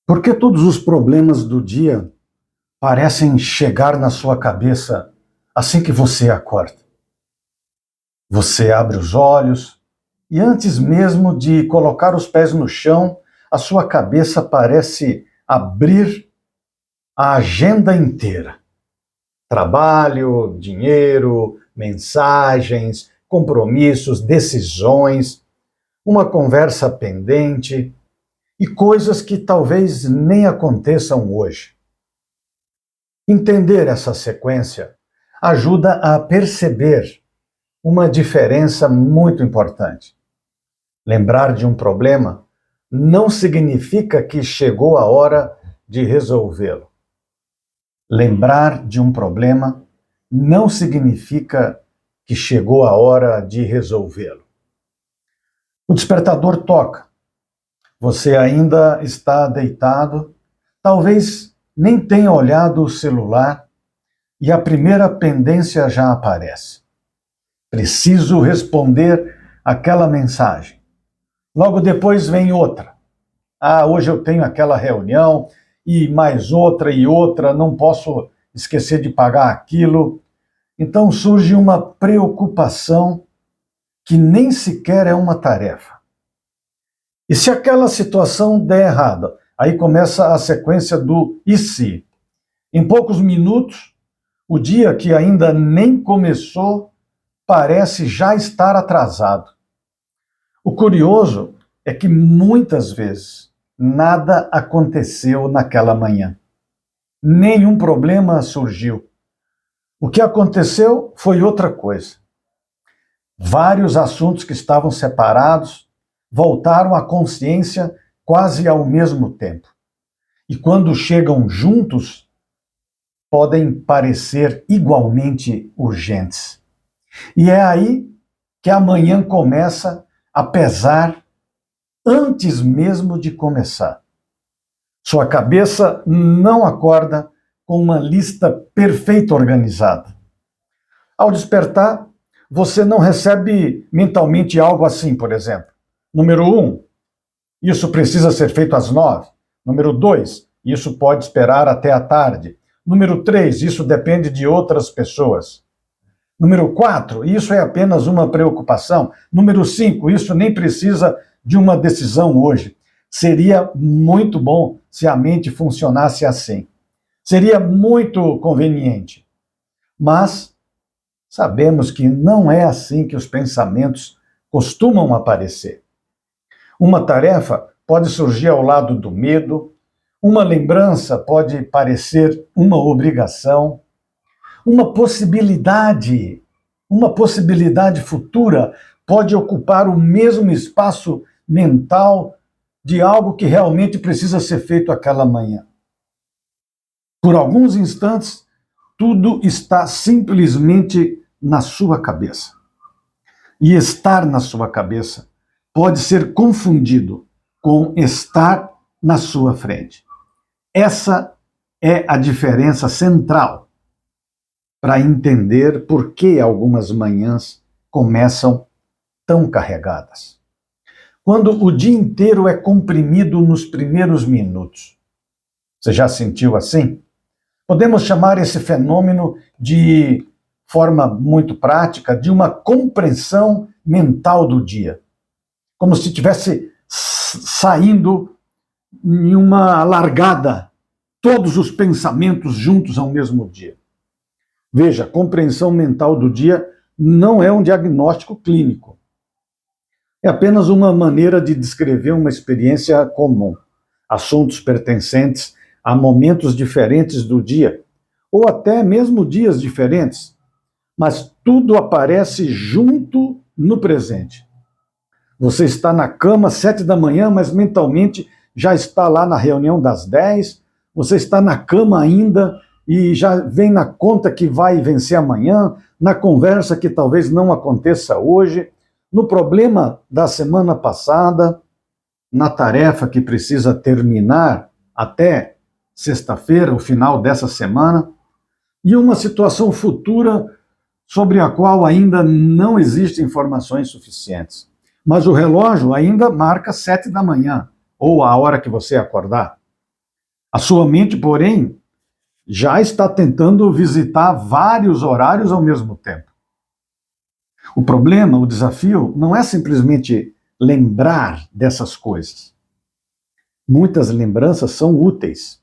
Por que todos os problemas do dia parecem chegar na sua cabeça assim que você acorda? Você abre os olhos e antes mesmo de colocar os pés no chão, a sua cabeça parece abrir a agenda inteira. Trabalho, dinheiro, mensagens, compromissos, decisões, uma conversa pendente e coisas que talvez nem aconteçam hoje. Entender essa sequência ajuda a perceber uma diferença muito importante. Lembrar de um problema não significa que chegou a hora de resolvê-lo. Lembrar de um problema não significa que chegou a hora de resolvê-lo. O despertador toca. Você ainda está deitado, talvez nem tenha olhado o celular e a primeira pendência já aparece. Preciso responder aquela mensagem. Logo depois vem outra. Hoje eu tenho aquela reunião e mais outra e outra, não posso esquecer de pagar aquilo. Então surge uma preocupação que nem sequer é uma tarefa. E se aquela situação der errada, aí começa a sequência do e se. Em poucos minutos, o dia que ainda nem começou parece já estar atrasado. O curioso é que muitas vezes nada aconteceu naquela manhã. Nenhum problema surgiu. O que aconteceu foi outra coisa. Vários assuntos que estavam separados voltaram à consciência quase ao mesmo tempo. E quando chegam juntos, podem parecer igualmente urgentes. E é aí que a manhã começa a pesar antes mesmo de começar. Sua cabeça não acorda com uma lista perfeita organizada. Ao despertar, você não recebe mentalmente algo assim, por exemplo. Número 1, isso precisa ser feito às 9. Número 2, isso pode esperar até a tarde. Número 3, isso depende de outras pessoas. Número 4, isso é apenas uma preocupação. Número 5, isso nem precisa de uma decisão hoje. Seria muito bom se a mente funcionasse assim. Seria muito conveniente. Mas sabemos que não é assim que os pensamentos costumam aparecer. Uma tarefa pode surgir ao lado do medo, uma lembrança pode parecer uma obrigação, uma possibilidade futura pode ocupar o mesmo espaço mental de algo que realmente precisa ser feito aquela manhã. Por alguns instantes, tudo está simplesmente na sua cabeça. E estar na sua cabeça pode ser confundido com estar na sua frente. Essa é a diferença central para entender por que algumas manhãs começam tão carregadas. Quando o dia inteiro é comprimido nos primeiros minutos. Você já sentiu assim? Podemos chamar esse fenômeno de forma muito prática de uma compreensão mental do dia. Como se estivesse saindo em uma largada, todos os pensamentos juntos ao mesmo dia. Veja, compreensão mental do dia não é um diagnóstico clínico. É apenas uma maneira de descrever uma experiência comum, assuntos pertencentes a momentos diferentes do dia, ou até mesmo dias diferentes, mas tudo aparece junto no presente. Você está na cama às 7 da manhã, mas mentalmente já está lá na reunião das 10, você está na cama ainda e já vem na conta que vai vencer amanhã, na conversa que talvez não aconteça hoje, no problema da semana passada, na tarefa que precisa terminar até sexta-feira, o final dessa semana, e uma situação futura sobre a qual ainda não existem informações suficientes. Mas o relógio ainda marca 7 da manhã, ou a hora que você acordar. A sua mente, porém, já está tentando visitar vários horários ao mesmo tempo. O problema, o desafio, não é simplesmente lembrar dessas coisas. Muitas lembranças são úteis.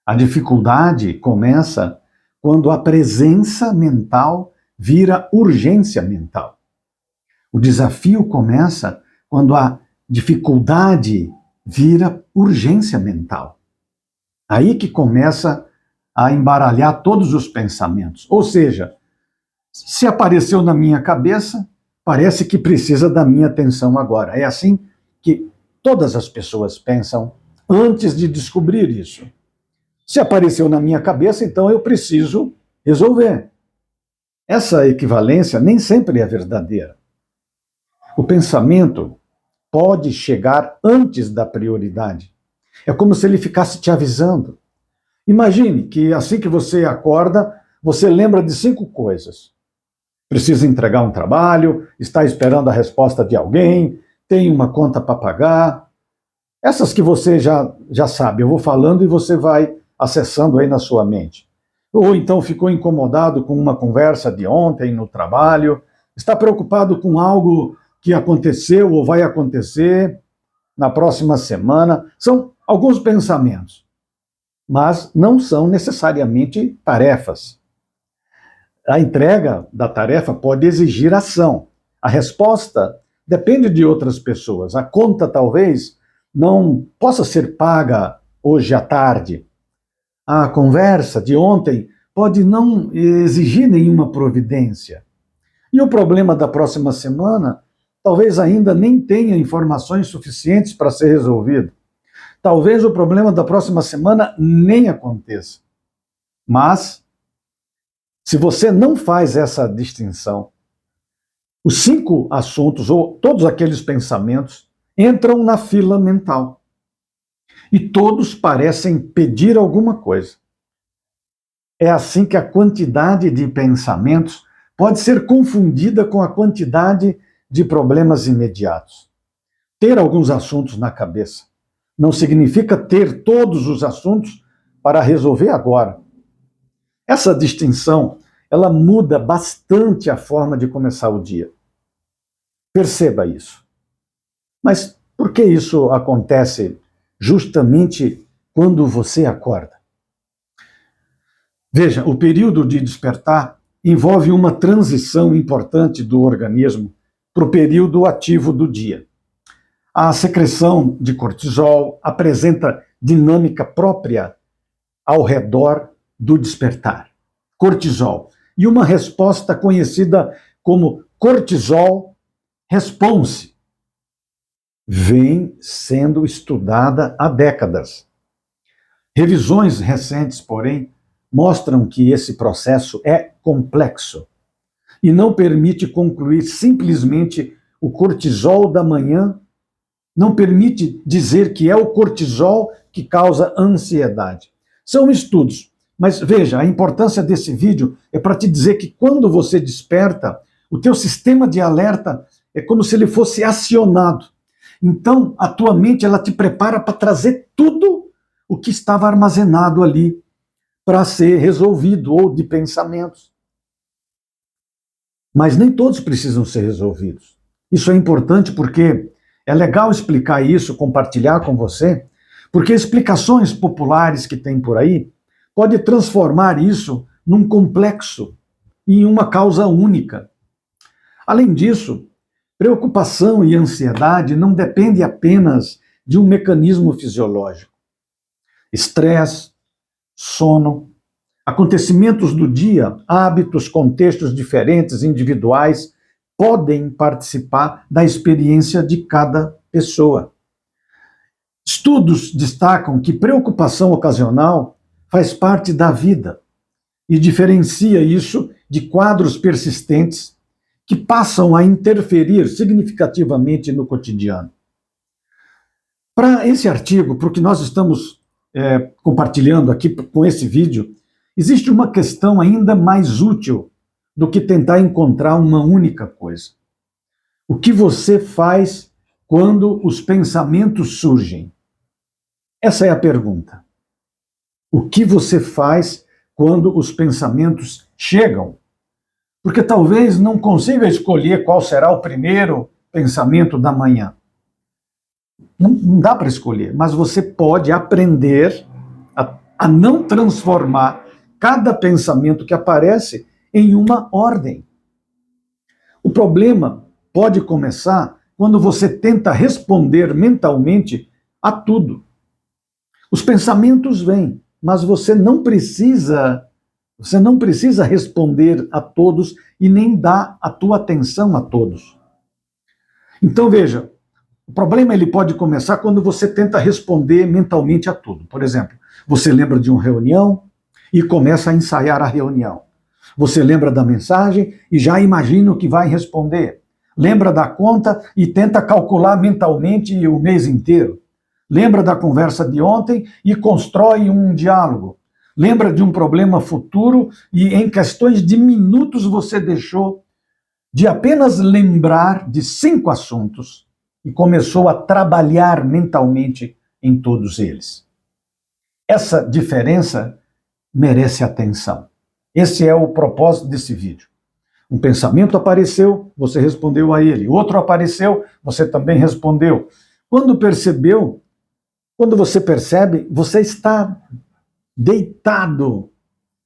A dificuldade começa quando a presença mental vira urgência mental. O desafio começa quando a dificuldade vira urgência mental. Aí que começa a embaralhar todos os pensamentos. Ou seja, se apareceu na minha cabeça, parece que precisa da minha atenção agora. É assim que todas as pessoas pensam antes de descobrir isso. Se apareceu na minha cabeça, então eu preciso resolver. Essa equivalência nem sempre é verdadeira. O pensamento pode chegar antes da prioridade. É como se ele ficasse te avisando. Imagine que assim que você acorda, você lembra de 5 coisas. Precisa entregar um trabalho, está esperando a resposta de alguém, tem uma conta para pagar. Essas que você já sabe, eu vou falando e você vai acessando aí na sua mente. Ou então ficou incomodado com uma conversa de ontem no trabalho, está preocupado com algo que aconteceu ou vai acontecer na próxima semana. São alguns pensamentos, mas não são necessariamente tarefas. A entrega da tarefa pode exigir ação. A resposta depende de outras pessoas. A conta talvez não possa ser paga hoje à tarde. A conversa de ontem pode não exigir nenhuma providência. E o problema da próxima semana talvez ainda nem tenha informações suficientes para ser resolvido. Talvez o problema da próxima semana nem aconteça. Mas, se você não faz essa distinção, os 5 assuntos, ou todos aqueles pensamentos, entram na fila mental. E todos parecem pedir alguma coisa. É assim que a quantidade de pensamentos pode ser confundida com a quantidade de problemas imediatos. Ter alguns assuntos na cabeça não significa ter todos os assuntos para resolver agora. Essa distinção, ela muda bastante a forma de começar o dia. Perceba isso. Mas por que isso acontece justamente quando você acorda? Veja, o período de despertar envolve uma transição importante do organismo para o período ativo do dia. A secreção de cortisol apresenta dinâmica própria ao redor do despertar. Cortisol. E uma resposta conhecida como cortisol response vem sendo estudada há décadas. Revisões recentes, porém, mostram que esse processo é complexo e não permite concluir simplesmente o cortisol da manhã, não permite dizer que é o cortisol que causa ansiedade. São estudos, mas veja, a importância desse vídeo é para te dizer que quando você desperta, o teu sistema de alerta é como se ele fosse acionado. Então, a tua mente ela te prepara para trazer tudo o que estava armazenado ali para ser resolvido, ou de pensamentos. Mas nem todos precisam ser resolvidos. Isso é importante porque é legal explicar isso, compartilhar com você, porque explicações populares que tem por aí pode transformar isso num complexo e em uma causa única. Além disso, preocupação e ansiedade não dependem apenas de um mecanismo fisiológico. Estresse, sono, acontecimentos do dia, hábitos, contextos diferentes, individuais, podem participar da experiência de cada pessoa. Estudos destacam que preocupação ocasional faz parte da vida e diferencia isso de quadros persistentes que passam a interferir significativamente no cotidiano. Para esse artigo, para o que nós estamos compartilhando aqui com esse vídeo, existe uma questão ainda mais útil do que tentar encontrar uma única coisa. O que você faz quando os pensamentos surgem? Essa é a pergunta. O que você faz quando os pensamentos chegam? Porque talvez não consiga escolher qual será o primeiro pensamento da manhã. Não dá para escolher, mas você pode aprender a não transformar cada pensamento que aparece em uma ordem. O problema pode começar quando você tenta responder mentalmente a tudo. Os pensamentos vêm, mas você não precisa responder a todos e nem dar a tua atenção a todos. Então veja, o problema ele pode começar quando você tenta responder mentalmente a tudo. Por exemplo, você lembra de uma reunião e começa a ensaiar a reunião. Você lembra da mensagem e já imagina o que vai responder. Lembra da conta e tenta calcular mentalmente o mês inteiro. Lembra da conversa de ontem e constrói um diálogo. Lembra de um problema futuro e em questões de minutos você deixou de apenas lembrar de 5 assuntos e começou a trabalhar mentalmente em todos eles. Essa diferença merece atenção. Esse é o propósito desse vídeo. Um pensamento apareceu, você respondeu a ele. Outro apareceu, você também respondeu. Quando você percebe, você está deitado,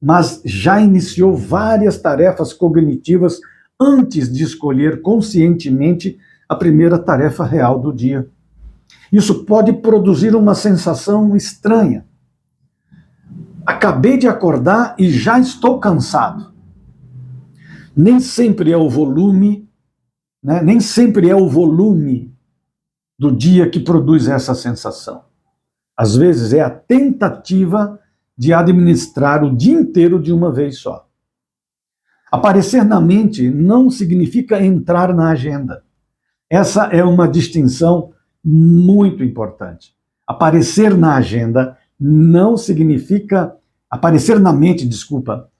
mas já iniciou várias tarefas cognitivas antes de escolher conscientemente a primeira tarefa real do dia. Isso pode produzir uma sensação estranha. Acabei de acordar e já estou cansado. Nem sempre é o volume, nem sempre é o volume do dia que produz essa sensação. Às vezes é a tentativa de administrar o dia inteiro de uma vez só. Aparecer na mente não significa entrar na agenda. Essa é uma distinção muito importante. Aparecer na agenda não significa... Aparecer na mente, desculpa.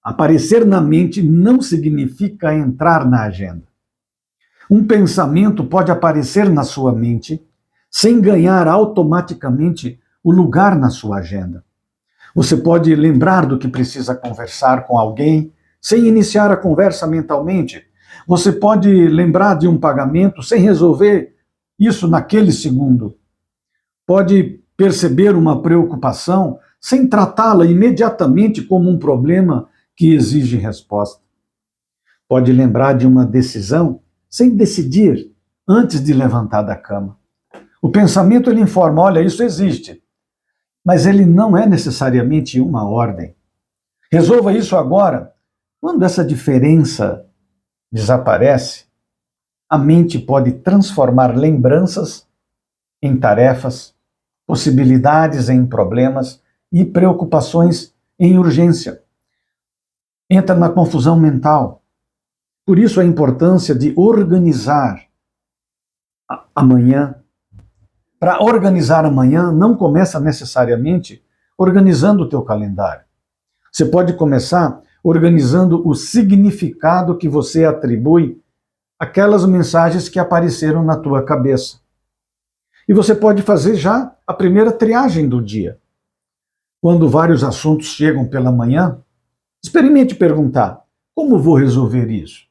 Aparecer na mente não significa entrar na agenda. Um pensamento pode aparecer na sua mente sem ganhar automaticamente o lugar na sua agenda. Você pode lembrar do que precisa conversar com alguém sem iniciar a conversa mentalmente. Você pode lembrar de um pagamento sem resolver isso naquele segundo. Pode perceber uma preocupação sem tratá-la imediatamente como um problema que exige resposta. Pode lembrar de uma decisão sem decidir antes de levantar da cama. O pensamento ele informa, olha, isso existe, mas ele não é necessariamente uma ordem. Resolva isso agora. Quando essa diferença desaparece, a mente pode transformar lembranças em tarefas, possibilidades em problemas e preocupações em urgência. Entra na confusão mental. Por isso a importância de organizar amanhã. Para organizar amanhã, não começa necessariamente organizando o teu calendário. Você pode começar organizando o significado que você atribui àquelas mensagens que apareceram na tua cabeça. E você pode fazer já a primeira triagem do dia. Quando vários assuntos chegam pela manhã, experimente perguntar, como vou resolver isso?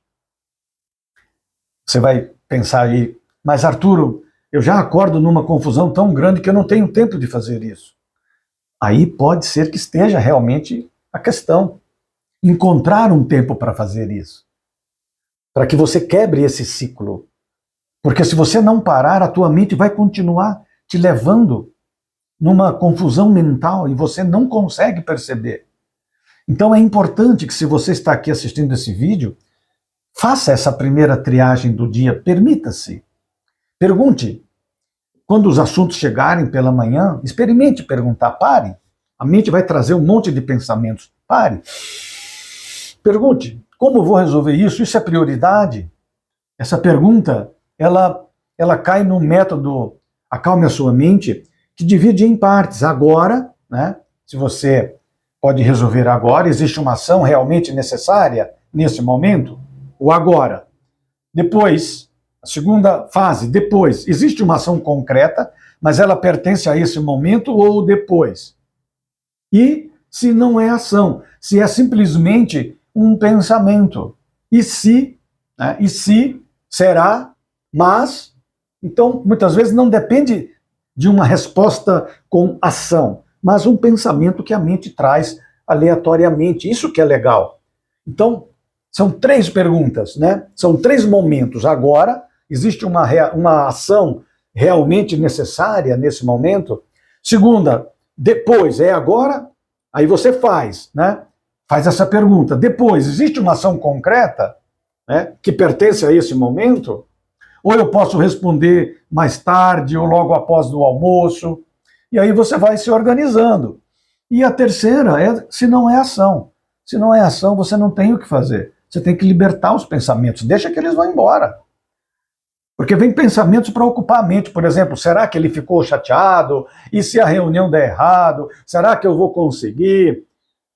Você vai pensar aí, mas Arturo, eu já acordo numa confusão tão grande que eu não tenho tempo de fazer isso. Aí pode ser que esteja realmente a questão. Encontrar um tempo para fazer isso. Para que você quebre esse ciclo. Porque se você não parar, a tua mente vai continuar te levando numa confusão mental e você não consegue perceber. Então é importante que, se você está aqui assistindo esse vídeo, faça essa primeira triagem do dia, permita-se. Pergunte. Quando os assuntos chegarem pela manhã, experimente perguntar, pare. A mente vai trazer um monte de pensamentos. Pare. Pergunte, como vou resolver isso? Isso é prioridade? Essa pergunta, ela cai no método Acalme a Sua Mente, que divide em partes. Agora, se você pode resolver agora, existe uma ação realmente necessária nesse momento? O agora. Depois, a segunda fase, depois. Existe uma ação concreta, mas ela pertence a esse momento ou depois? E se não é ação, se é simplesmente um pensamento. E se, né? E se, será, mas. Então, muitas vezes não depende de uma resposta com ação, mas um pensamento que a mente traz aleatoriamente. Isso que é legal. Então, são 3 perguntas, né? São 3 momentos. Agora, existe uma ação realmente necessária nesse momento? Segunda, depois, é agora? Aí você faz, né? Faz essa pergunta. Depois, existe uma ação concreta, né, que pertence a esse momento? Ou eu posso responder mais tarde ou logo após o almoço? E aí você vai se organizando. E a terceira é se não é ação. Se não é ação, você não tem o que fazer. Você tem que libertar os pensamentos. Deixa que eles vão embora. Porque vem pensamentos para ocupar a mente. Por exemplo, será que ele ficou chateado? E se a reunião der errado? Será que eu vou conseguir?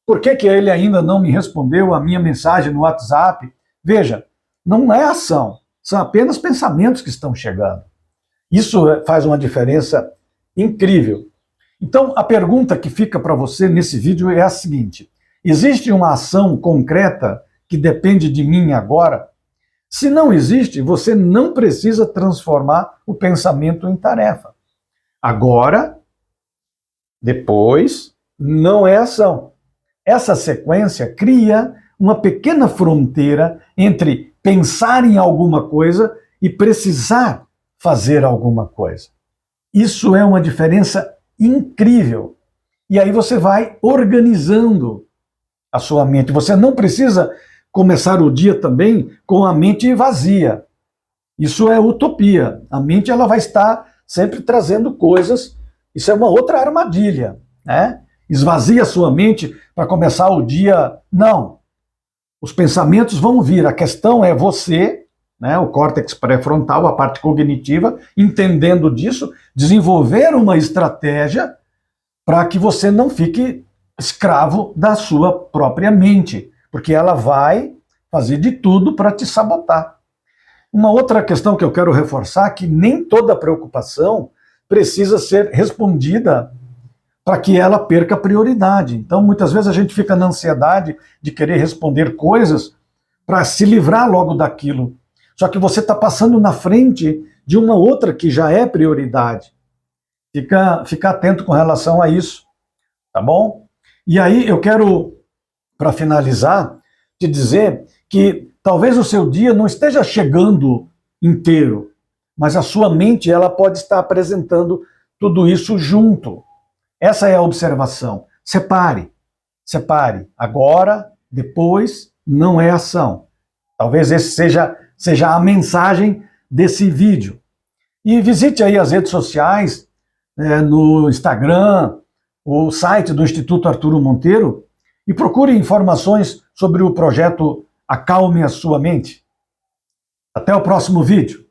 Por que ele ainda não me respondeu a minha mensagem no WhatsApp? Veja, não é ação. São apenas pensamentos que estão chegando. Isso faz uma diferença incrível. Então, a pergunta que fica para você nesse vídeo é a seguinte: existe uma ação concreta que depende de mim agora? Se não existe, você não precisa transformar o pensamento em tarefa. Agora, depois, não é ação. Essa sequência cria uma pequena fronteira entre pensar em alguma coisa e precisar fazer alguma coisa. Isso é uma diferença incrível. E aí você vai organizando a sua mente. Você não precisa começar o dia também com a mente vazia. Isso é utopia. A mente ela vai estar sempre trazendo coisas. Isso é uma outra armadilha, né? Esvazia a sua mente para começar o dia. Não. Os pensamentos vão vir. A questão é você, né, o córtex pré-frontal, a parte cognitiva, entendendo disso, desenvolver uma estratégia para que você não fique escravo da sua própria mente, porque ela vai fazer de tudo para te sabotar. Uma outra questão que eu quero reforçar é que nem toda preocupação precisa ser respondida para que ela perca prioridade. Então, muitas vezes a gente fica na ansiedade de querer responder coisas para se livrar logo daquilo. Só que você está passando na frente de uma outra que já é prioridade. Fica atento com relação a isso, tá bom? E aí eu quero, para finalizar, te dizer que talvez o seu dia não esteja chegando inteiro, mas a sua mente ela pode estar apresentando tudo isso junto. Essa é a observação. Separe. Agora, depois, não é ação. Talvez esse seja a mensagem desse vídeo. E visite aí as redes sociais, no Instagram, o site do Instituto Arturo Monteiro, e procure informações sobre o projeto Acalme a Sua Mente. Até o próximo vídeo.